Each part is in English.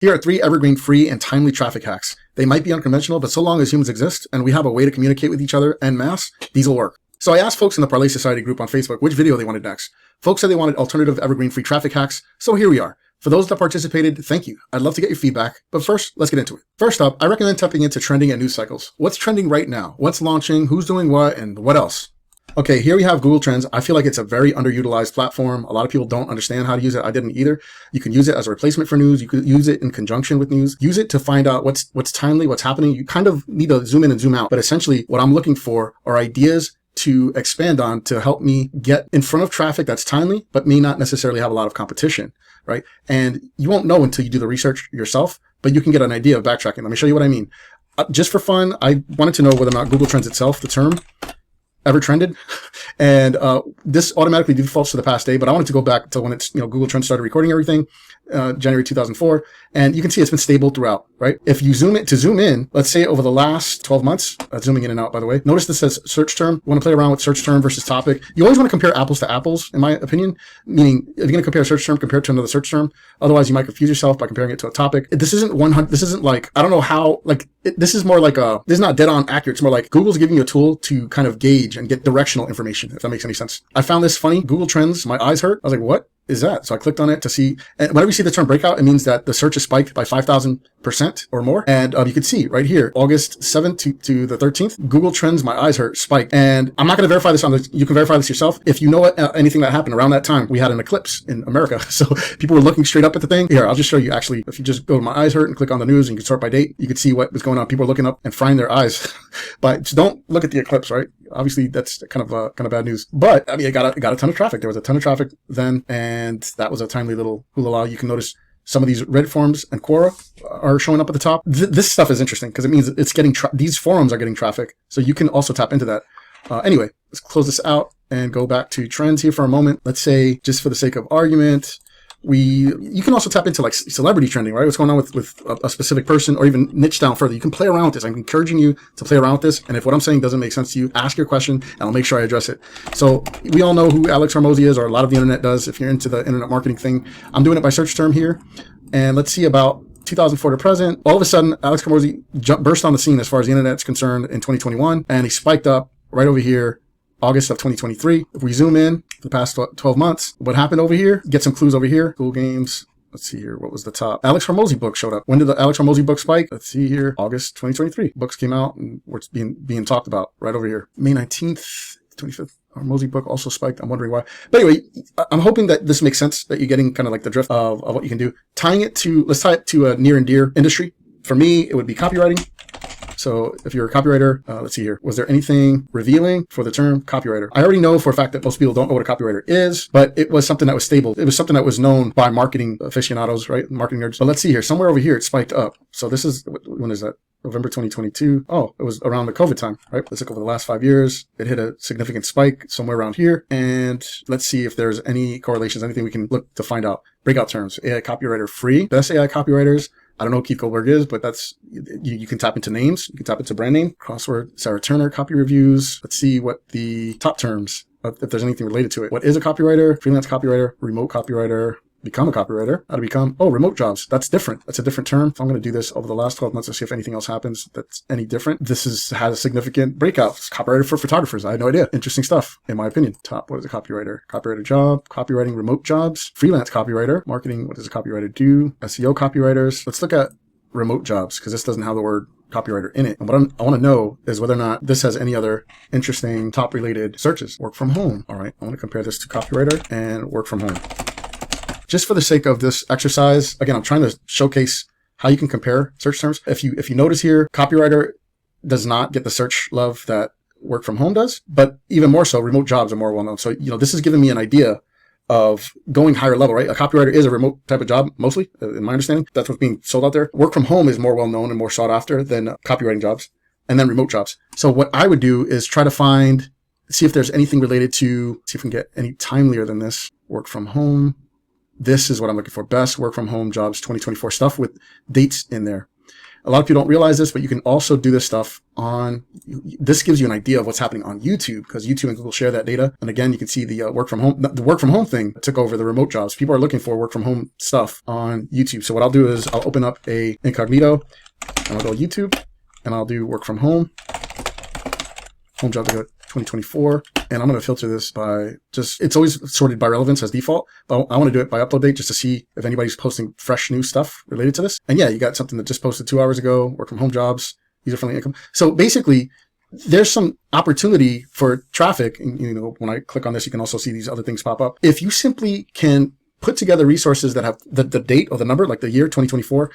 Here are 3 evergreen free and timely traffic hacks. They might be unconventional, but so long as humans exist and we have a way to communicate with each other en masse, these will work. So I asked folks in the Parlay Society group on Facebook which video they wanted next. Folks said they wanted alternative evergreen free traffic hacks, so here we are. For those that participated, thank you. I'd love to get your feedback, but first, let's get into it. First up, I recommend tapping into trending and news cycles. What's trending right now? What's launching? Who's doing what? And what else? Okay, here we have Google Trends. I feel like it's a very underutilized platform. A lot of people don't understand how to use it. I didn't either. You can use it as a replacement for news. You could use it in conjunction with news. Use it to find out what's timely, what's happening. You kind of need to zoom in and zoom out. But essentially, what I'm looking for are ideas to expand on to help me get in front of traffic that's timely, but may not necessarily have a lot of competition, right? And you won't know until you do the research yourself, but you can get an idea of backtracking. Let me show you what I mean. Just for fun, I wanted to know whether or not Google Trends itself, the term, ever trended, and this automatically defaults to the past day, but I wanted to go back to when it's, Google Trends started recording everything, January 2004, and you can see it's been stable throughout, right? If you zoom in, let's say over the last 12 months, zooming in and out, by the way, notice this says search term. You want to play around with search term versus topic. You always want to compare apples to apples, in my opinion, meaning if you're going to compare a search term compared to another search term, otherwise you might confuse yourself by comparing it to a topic. This isn't 100, this isn't like, I don't know how, like, this is more like this is not dead on accurate. It's more like Google's giving you a tool to kind of gauge and get directional information, if that makes any sense. I found this funny. Google Trends, my eyes hurt. I was like, what is that? So I clicked on it to see, and whenever you see the term breakout, it means that the search is spiked by 5,000% or more. And you can see right here, August 7th to the 13th, Google Trends, my eyes hurt, spiked. And I'm not going to verify this you can verify this yourself. If you know anything that happened around that time, we had an eclipse in America. So people were looking straight up at the thing. Here, I'll just show you actually, if you just go to my eyes hurt and click on the news and you can sort by date, you can see what was going on. People are looking up and frying their eyes. But just don't look at the eclipse, right? Obviously, that's kind of bad news. But I mean, it got a ton of traffic. There was a ton of traffic then, and that was a timely little hula. You can notice some of these Reddit forums and Quora are showing up at the top. This stuff is interesting because it means it's getting these forums are getting traffic, so you can also tap into that. Anyway, let's close this out and go back to trends here for a moment. Let's say, just for the sake of argument, you can also tap into like celebrity trending, right? What's going on with a specific person, or even niche down further. You can play around with this. I'm encouraging you to play around with this. And if what I'm saying doesn't make sense to you, ask your question and I'll make sure I address it. So we all know who Alex Hormozi is, or a lot of the internet does. If you're into the internet marketing thing, I'm doing it by search term here. And let's see, about 2004 to present, all of a sudden, Alex Hormozi burst on the scene as far as the internet's concerned in 2021. And he spiked up right over here, August of 2023. If we zoom in the past 12 months, what happened over here? Get some clues over here. Google Games. Let's see here. What was the top? Alex Hormozi book showed up. When did the Alex Hormozi book spike? Let's see here. August 2023. Books came out and were being talked about right over here. May 19th, 25th. Hormozi book also spiked. I'm wondering why. But anyway, I'm hoping that this makes sense, that you're getting kind of like the drift of what you can do. Let's tie it to a near and dear industry. For me, it would be copywriting. So if you're a copywriter, let's see here. Was there anything revealing for the term copywriter? I already know for a fact that most people don't know what a copywriter is, but it was something that was stable. It was something that was known by marketing aficionados, right? Marketing nerds. But let's see here. Somewhere over here, it spiked up. So this is, when is that? November 2022. Oh, it was around the COVID time, right? Let's look over the last 5 years. It hit a significant spike somewhere around here. And let's see if there's any correlations, anything we can look to find out. Breakout terms. AI copywriter free. Best AI copywriters. I don't know who Keith Goldberg is, but that's, you can tap into names. You can tap into brand name. Crossword. Sarah Turner copy reviews. Let's see what the top terms, if there's anything related to it. What is a copywriter? Freelance copywriter, remote copywriter. Become a copywriter. How to become, remote jobs. That's different. That's a different term. So I'm going to do this over the last 12 months to see if anything else happens that's any different. This has a significant breakout. It's copywriter for photographers. I had no idea. Interesting stuff, in my opinion. Top, what is a copywriter? Copywriter job, copywriting remote jobs, freelance copywriter, marketing, what does a copywriter do? SEO copywriters. Let's look at remote jobs, because this doesn't have the word copywriter in it. And what I want to know is whether or not this has any other interesting top related searches. Work from home. All right. I want to compare this to copywriter and work from home. Just for the sake of this exercise, again, I'm trying to showcase how you can compare search terms. If you notice here, copywriter does not get the search love that work from home does, but even more so, remote jobs are more well known. So, this is giving me an idea of going higher level, right? A copywriter is a remote type of job, mostly, in my understanding. That's what's being sold out there. Work from home is more well known and more sought after than copywriting jobs, and then remote jobs. So what I would do is try to see if there's anything related to, see if we can get any timelier than this. Work from home. This is what I'm looking for. Best work from home jobs 2024 stuff with dates in there. A lot of people don't realize this, but you can also do this stuff on, this gives you an idea of what's happening on YouTube, because YouTube and Google share that data. And again, you can see the work from home thing took over the remote jobs. People are looking for work from home stuff on YouTube. So what I'll do is I'll open up a incognito and I'll go YouTube and I'll do work from home job 2024. And I'm going to filter this by it's always sorted by relevance as default, but I want to do it by upload date just to see if anybody's posting fresh new stuff related to this. And yeah, you got something that just posted 2 hours ago, work from home jobs, user-friendly income. So basically, there's some opportunity for traffic. And, when I click on this, you can also see these other things pop up. If you simply can put together resources that have the date or the number, like the year 2024,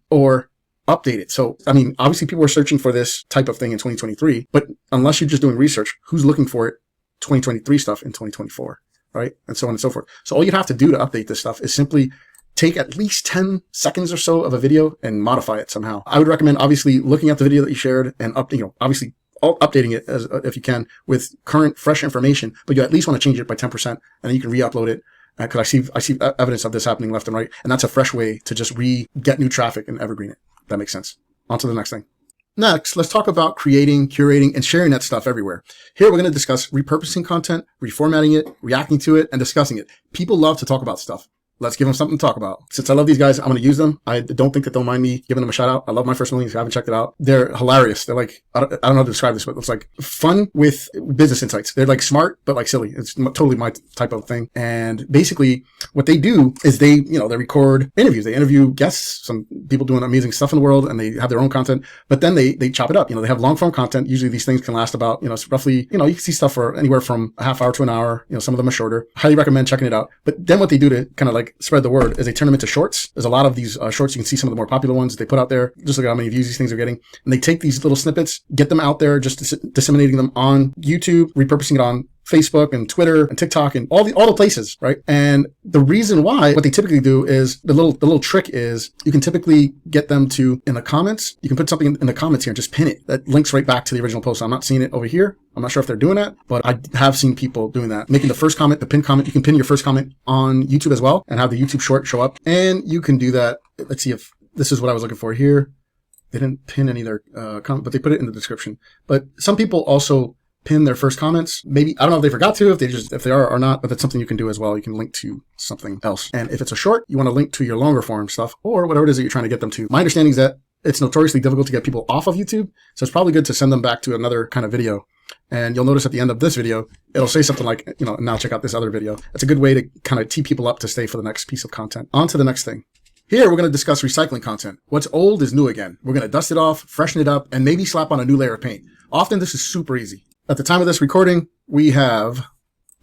or update it. So, I mean, obviously people are searching for this type of thing in 2023, but unless you're just doing research, who's looking for it 2023 stuff in 2024, right? And so on and so forth. So all you'd have to do to update this stuff is simply take at least 10 seconds or so of a video and modify it somehow. I would recommend obviously looking at the video that you shared and obviously updating it as if you can with current fresh information, but you at least want to change it by 10% and then you can re-upload it. Because I see evidence of this happening left and right, and that's a fresh way to just get new traffic and evergreen it. That makes sense. On to the next thing. Next, let's talk about creating, curating, and sharing that stuff everywhere. Here, we're going to discuss repurposing content, reformatting it, reacting to it, and discussing it. People love to talk about stuff. Let's give them something to talk about. Since I love these guys, I'm going to use them. I don't think that they'll mind me giving them a shout out. I love My First Million. If you haven't checked it out, they're hilarious. They're like, I don't know how to describe this, but it's like fun with business insights. They're like smart, but like silly. It's totally my type of thing. And basically what they do is they record interviews. They interview guests, some people doing amazing stuff in the world, and they have their own content, but then they chop it up. They have long form content. Usually these things can last about, it's roughly, you can see stuff for anywhere from a half hour to an hour. Some of them are shorter. Highly recommend checking it out. But then what they do to kind of like spread the word is they turn them into shorts. There's a lot of these shorts. You can see some of the more popular ones they put out there. Just look at how many views these things are getting. And they take these little snippets, get them out there, just disseminating them on YouTube, repurposing it on Facebook and Twitter and TikTok and all the places, right? And the reason why, what they typically do is the little trick is you can typically get them to, in the comments, you can put something in the comments here and just pin it. That links right back to the original post. I'm not seeing it over here. I'm not sure if they're doing that, but I have seen people doing that. Making the first comment, the pinned comment. You can pin your first comment on YouTube as well and have the YouTube short show up. And you can do that. Let's see if this is what I was looking for here. They didn't pin any of their comment, but they put it in the description. But some people also pin their first comments. Maybe, I don't know if they forgot to, if they are or not, but that's something you can do as well. You can link to something else. And if it's a short, you want to link to your longer form stuff or whatever it is that you're trying to get them to. My understanding is that it's notoriously difficult to get people off of YouTube. So it's probably good to send them back to another kind of video. And you'll notice at the end of this video, it'll say something like, now check out this other video. It's a good way to kind of tee people up to stay for the next piece of content. On to the next thing. Here, we're going to discuss recycling content. What's old is new again. We're going to dust it off, freshen it up, and maybe slap on a new layer of paint. Often this is super easy. At the time of this recording, we have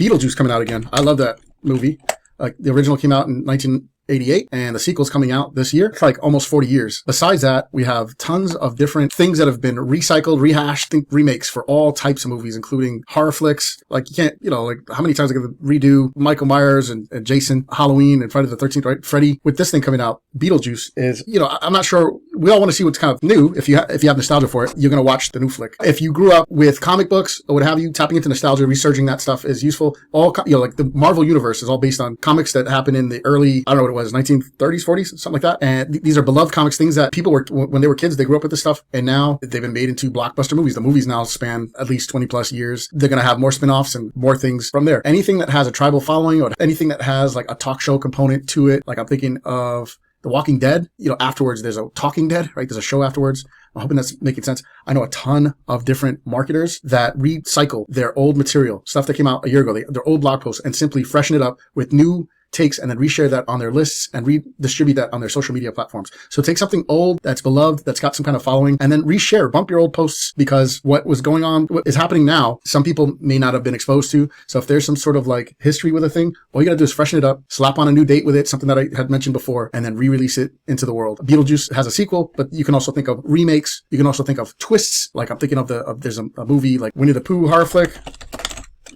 Beetlejuice coming out again. I love that movie. The original came out in 1988, and the sequel's coming out this year. It's like almost 40 years. Besides that, we have tons of different things that have been recycled, rehashed, remakes for all types of movies, including horror flicks. Like you can't, like how many times are going to redo Michael Myers and Jason, Halloween and Friday the 13th, right? Freddy. With this thing coming out, Beetlejuice is, I'm not sure. We all want to see what's kind of new. If you have nostalgia for it, you're going to watch the new flick. If you grew up with comic books or what have you, tapping into nostalgia, researching that stuff is useful. All, like the Marvel universe is all based on comics that happened in the early, I don't know what it was, 1930s, 40s, something like that. And these are beloved comics, things that people were, when they were kids, they grew up with this stuff. And now they've been made into blockbuster movies. The movies now span at least 20 plus years. They're going to have more spin-offs and more things from there. Anything that has a tribal following or anything that has like a talk show component to it. Like I'm thinking of The Walking Dead, afterwards there's a Talking Dead, right? There's a show afterwards. I'm hoping that's making sense. I know a ton of different marketers that recycle their old material, stuff that came out a year ago, their old blog posts, and simply freshen it up with new takes and then reshare that on their lists and redistribute that on their social media platforms. So take something old that's beloved, that's got some kind of following, and then reshare, bump your old posts, because what was going on, what is happening now, some people may not have been exposed to. So if there's some sort of like history with a thing, all you gotta do is freshen it up, slap on a new date with it, something that I had mentioned before, and then re-release it into the world. Beetlejuice has a sequel, but you can also think of remakes. You can also think of twists. Like I'm thinking of there's a movie like Winnie the Pooh horror flick,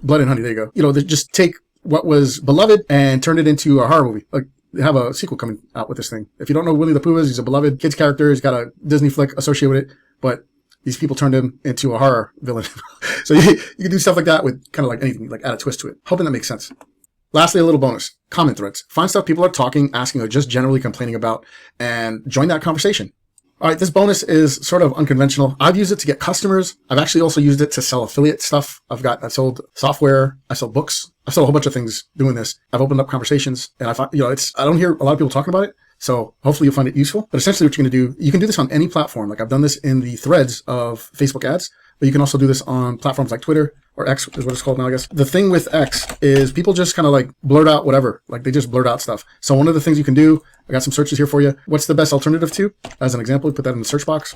Blood and Honey. There you go. They just take what was beloved and turned it into a horror movie. Like they have a sequel coming out with this thing. If you don't know who Winnie the Pooh is, he's a beloved kids character. He's got a Disney flick associated with it, but these people turned him into a horror villain. So you can do stuff like that with kind of like anything, like add a twist to it. Hoping that makes sense. Lastly, a little bonus. Comment threads. Find stuff people are talking, asking, or just generally complaining about, and join that conversation. All right, this bonus is sort of unconventional. I've used it to get customers. I've actually also used it to sell affiliate stuff. I've sold software. I sold books. I've sold a whole bunch of things doing this. I've opened up conversations, and I find, I don't hear a lot of people talking about it. So hopefully you'll find it useful. But essentially what you're going to do, you can do this on any platform. Like I've done this in the threads of Facebook ads, but you can also do this on platforms like Twitter, or X is what it's called now, I guess. The thing with X is people just kind of like blurt out whatever. Like they just blurt out stuff. So one of the things you can do, I got some searches here for you. What's the best alternative to? As an example, put that in the search box.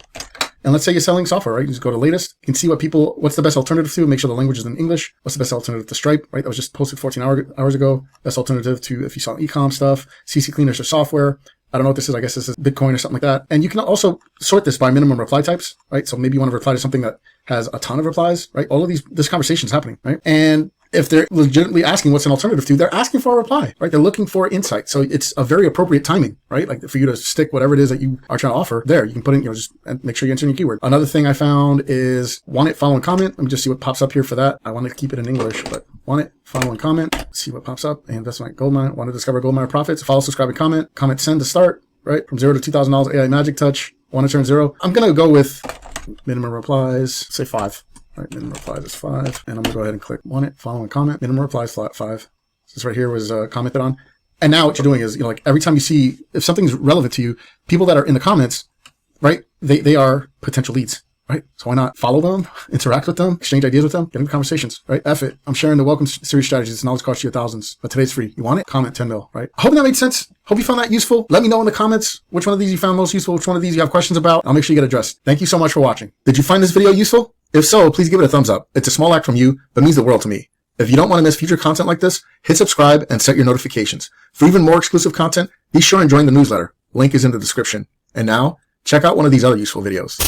And let's say you're selling software, right? You just go to latest. You can see what's the best alternative to, make sure the language is in English. What's the best alternative to Stripe, right? That was just posted 14 hours ago. Best alternative to if you sell e-com stuff, CC cleaners or software. I don't know what this is. I guess this is Bitcoin or something like that. And you can also sort this by minimum reply types, right? So maybe you want to reply to something that has a ton of replies, right? All of this conversation is happening, right? And if they're legitimately asking what's an alternative to, they're asking for a reply, right? They're looking for insight. So it's a very appropriate timing, right? Like for you to stick whatever it is that you are trying to offer there. You can put in, just make sure you enter your keyword. Another thing I found is want it, follow, and comment. Let me just see what pops up here for that. I want to keep it in English, but want it, follow, and comment. See what pops up. Investment goldmine. Want to discover goldmine profits. Follow, subscribe, and comment. Comment, send to start, right? From $0 to $2,000 AI magic touch. Want to turn 0. I'm going to go with minimum replies, say 5. All right, minimum replies is 5. And I'm going to go ahead and click want it, follow, and comment. Minimum replies, 5. This right here was commented on. And now what you're doing is, like every time you see, if something's relevant to you, people that are in the comments, right, they are potential leads, right? So why not follow them, interact with them, exchange ideas with them, get into conversations, right? F it. I'm sharing the welcome series strategies. It's knowledge costs you thousands, but today's free. You want it? Comment 10 mil, right? I hope that made sense. Hope you found that useful. Let me know in the comments which one of these you found most useful, which one of these you have questions about. I'll make sure you get addressed. Thank you so much for watching. Did you find this video useful? If so, please give it a thumbs up. It's a small act from you, but means the world to me. If you don't want to miss future content like this, hit subscribe and set your notifications. For even more exclusive content, be sure and join the newsletter. Link is in the description. And now, check out one of these other useful videos.